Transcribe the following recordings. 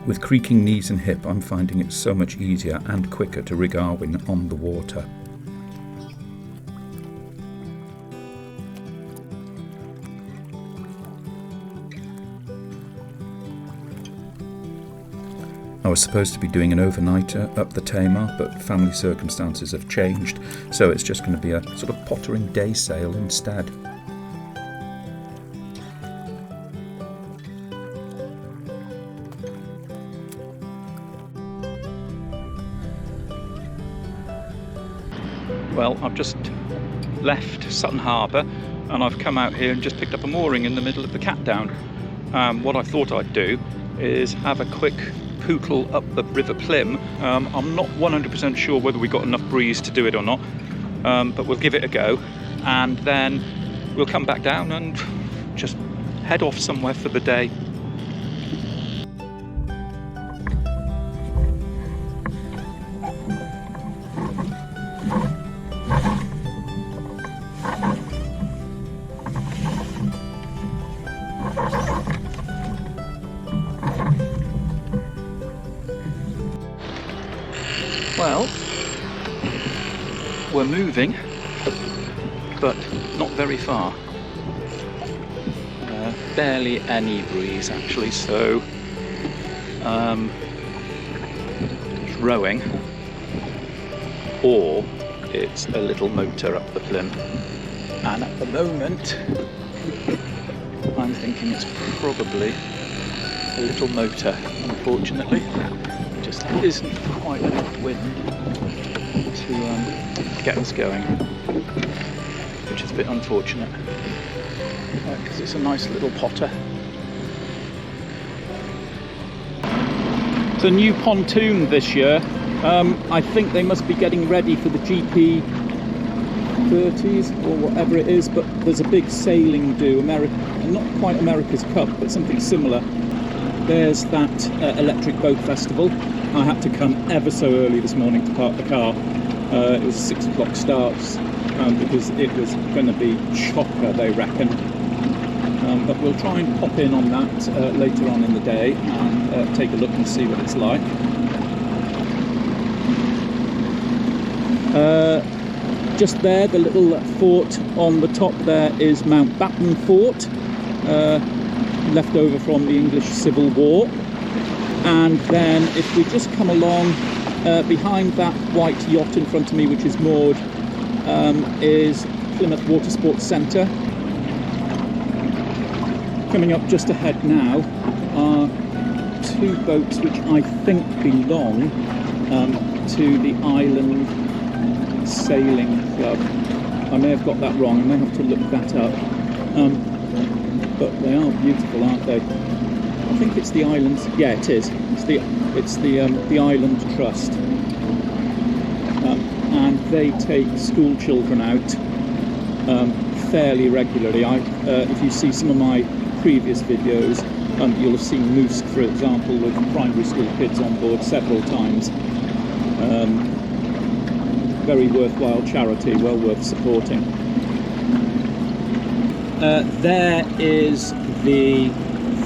With creaking knees and hip, I'm finding it so much easier and quicker to rig Arwen on the water. I was supposed to be doing an overnighter up the Tamar, but family circumstances have changed, so it's just going to be a sort of pottering day sail instead. Well, I've just left Sutton Harbour and I've come out here and just picked up a mooring in the middle of the Cat Down. What I thought I'd do is have a quick pootle up the River Plym. I'm not 100% sure whether we got enough breeze to do it or not, but we'll give it a go, and then we'll come back down and just head off somewhere for the day. Well, we're moving, but not very far. Barely any breeze actually, so it's rowing, or it's a little motor up the Plym. And at the moment, I'm thinking it's probably a little motor, unfortunately. Just isn't quite enough wind to get us going, which is a bit unfortunate, because it's a nice little potter. It's a new pontoon this year. I think they must be getting ready for the GP 30s or whatever it is, but there's a big sailing do, not quite America's Cup, but something similar. There's that electric boat festival. I had to come ever so early this morning to park the car. It was a 6 o'clock start because it was going to be chocker, they reckon. But we'll try and pop in on that later on in the day and take a look and see what it's like. Just there, the little fort on the top there is Mount Batten Fort, left over from the English Civil War. And then if we just come along behind that white yacht in front of me, which is moored, is Plymouth Water Sports Centre. Coming up just ahead now are 2 boats which I think belong to the Island Sailing Club. I may have got that wrong, I may have to look that up. But they are beautiful, aren't they? I think it's the Islands. Yeah, it is. It's the Island Trust, and they take school children out fairly regularly. If you see some of my previous videos, you'll have seen Moose, for example, with primary school kids on board several times. Very worthwhile charity, well worth supporting. There is the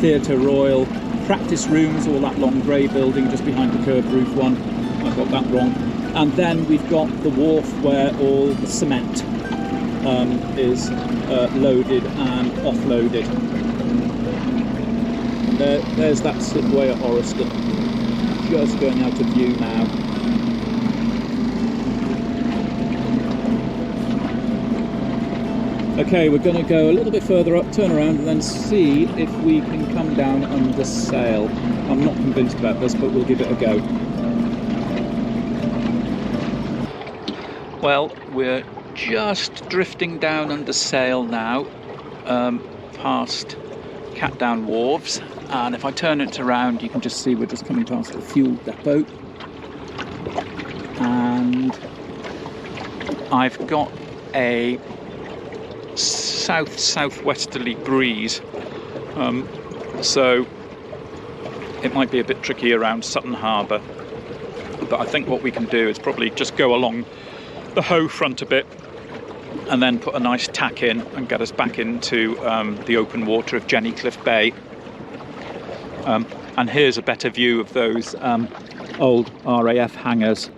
Theatre Royal practice rooms, all that long grey building just behind the curved roof one. I got that wrong. And then we've got the wharf where all the cement is loaded and offloaded. There's that slipway at Orriston, just going out of view now. Okay, we're going to go a little bit further up, turn around, and then see if we can come down under sail. I'm not convinced about this, but we'll give it a go. Well, we're just drifting down under sail now, past Cat Down Wharves, and if I turn it around, you can just see we're just coming past the fuel depot. And I've got a south-southwesterly breeze, so it might be a bit tricky around Sutton Harbour, but I think what we can do is probably just go along the Hoe front a bit and then put a nice tack in and get us back into the open water of Jenny Cliff Bay. And here's a better view of those old RAF hangars.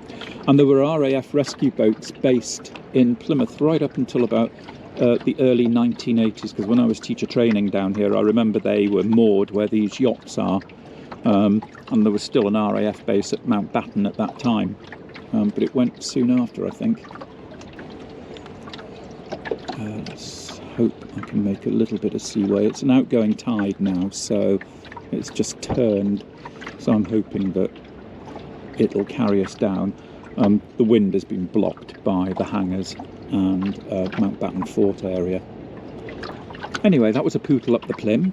And there were RAF rescue boats based in Plymouth right up until about the early 1980s, because when I was teacher training down here, I remember they were moored where these yachts are. And there was still an RAF base at Mountbatten at that time. But it went soon after, I think. Let's hope I can make a little bit of seaway. It's an outgoing tide now, so it's just turned. So I'm hoping that it'll carry us down. The wind has been blocked by the hangars and Mountbatten Fort area. Anyway, that was a pootle up the Plym.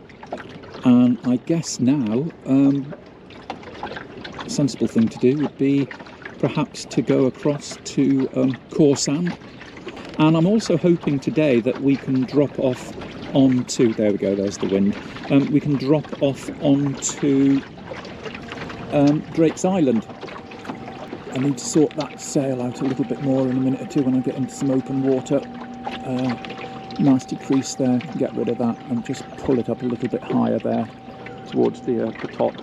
And I guess now a sensible thing to do would be perhaps to go across to Cawsand. And I'm also hoping today that we can drop off onto, there we go, there's the wind, we can drop off onto Drake's Island. I need to sort that sail out a little bit more in a minute or two when I get into some open water. Nasty crease there, get rid of that and just pull it up a little bit higher there towards the top.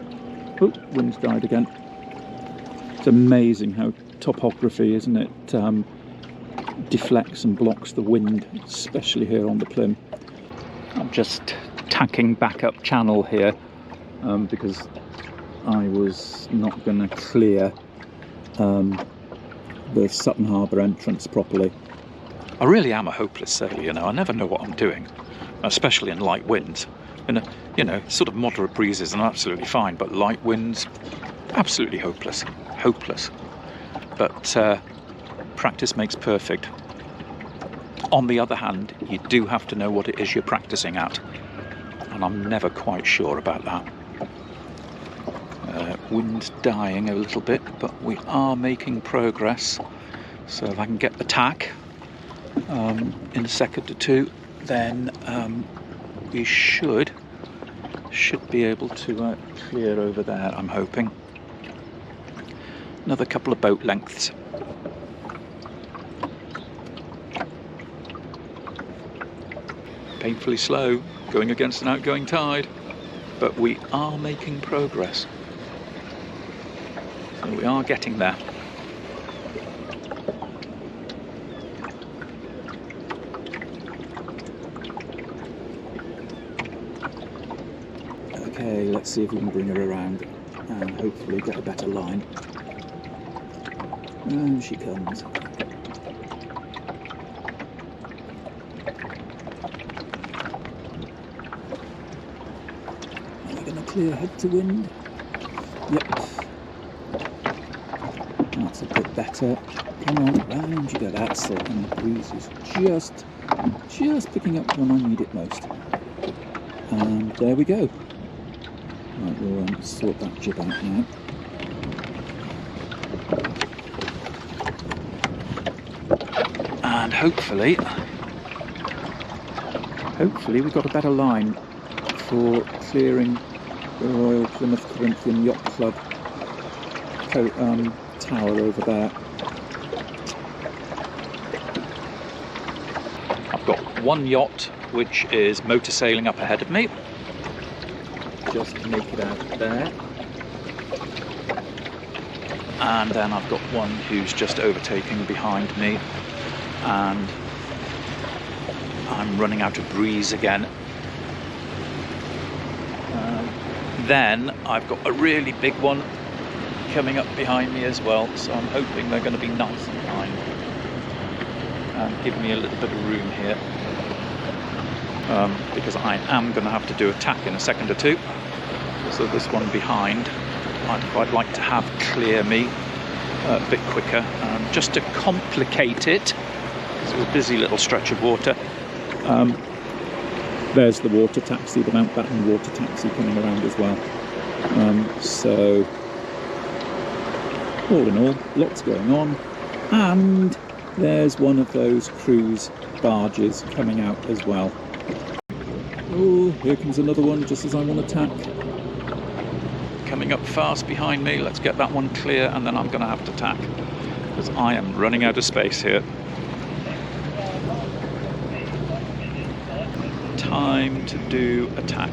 Oh, wind's died again. It's amazing how topography, isn't it, deflects and blocks the wind, especially here on the Plym. I'm just tacking back up channel here because I was not going to clear the Sutton Harbour entrance properly. I really am a hopeless sailor, you know. I never know what I'm doing, especially in light winds. And you know, sort of moderate breezes are absolutely fine, but light winds, absolutely hopeless. But practice makes perfect. On the other hand, you do have to know what it is you're practicing at, and I'm never quite sure about that. Wind's dying a little bit, but we are making progress. So if I can get the tack in a second or two, then we should be able to clear over there, I'm hoping. Another couple of boat lengths. Painfully slow, going against an outgoing tide, but we are making progress. So we are getting there. Okay, let's see if we can bring her around and hopefully get a better line. And she comes. Are we going to clear head to wind? Yep. That's a bit better. Come on, round you go. That's it. And the breeze is just picking up when I need it most. And there we go. Right, we'll sort that jib out now. And hopefully we've got a better line for clearing the Royal Plymouth Corinthian Yacht Club tower over there. I've got one yacht which is motor sailing up ahead of me. Just make it out there. And then I've got one who's just overtaking behind me, and I'm running out of breeze again. Then I've got a really big one coming up behind me as well, so I'm hoping they're going to be nice and kind and give me a little bit of room here, because I am going to have to do a tack in a second or two. So this one behind I'd quite like to have clear me a bit quicker, just to complicate it. It's a busy little stretch of water. There's the water taxi, the Mountbatten water taxi coming around as well. So all in all, lots going on, and there's one of those cruise barges coming out as well. Oh, here comes another one just as I want to tack. Coming up fast behind me. Let's get that one clear, and then I'm going to have to tack because I am running out of space here. Time to do a tack.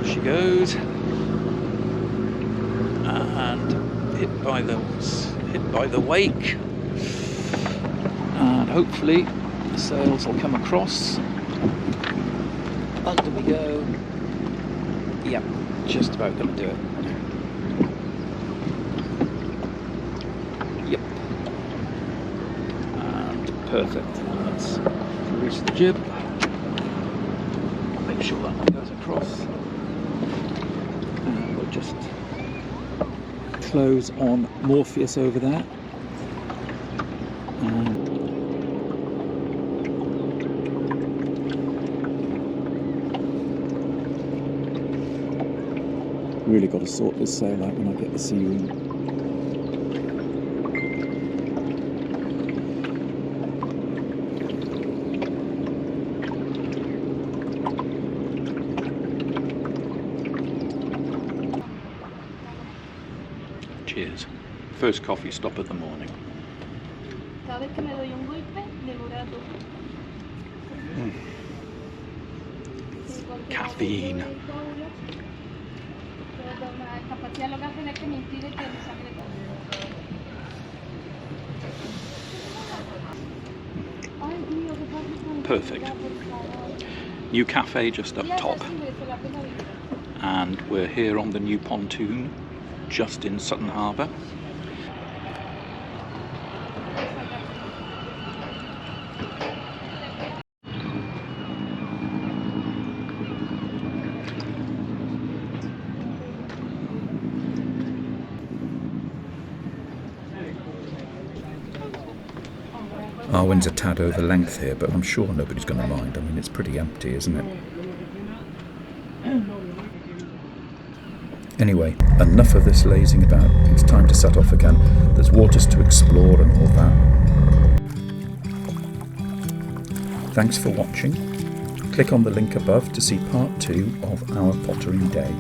She goes, and hit by the wake, and hopefully the sails will come across. Under we go. Yep, just about going to do it. Yep, and perfect. Let's release the jib. Make sure that one goes across, and we'll just close on Morpheus over there. Really got to sort this sail out when I get the sea room. Cheers. First coffee stop of the morning. Caffeine. Perfect. New cafe just up top, and we're here on the new pontoon just in Sutton Harbour. Arwen's a tad over length here, but I'm sure nobody's going to mind. I mean, it's pretty empty, isn't it? Anyway, enough of this lazing about. It's time to set off again. There's waters to explore and all that. Thanks for watching. Click on the link above to see part 2 of our pottering day.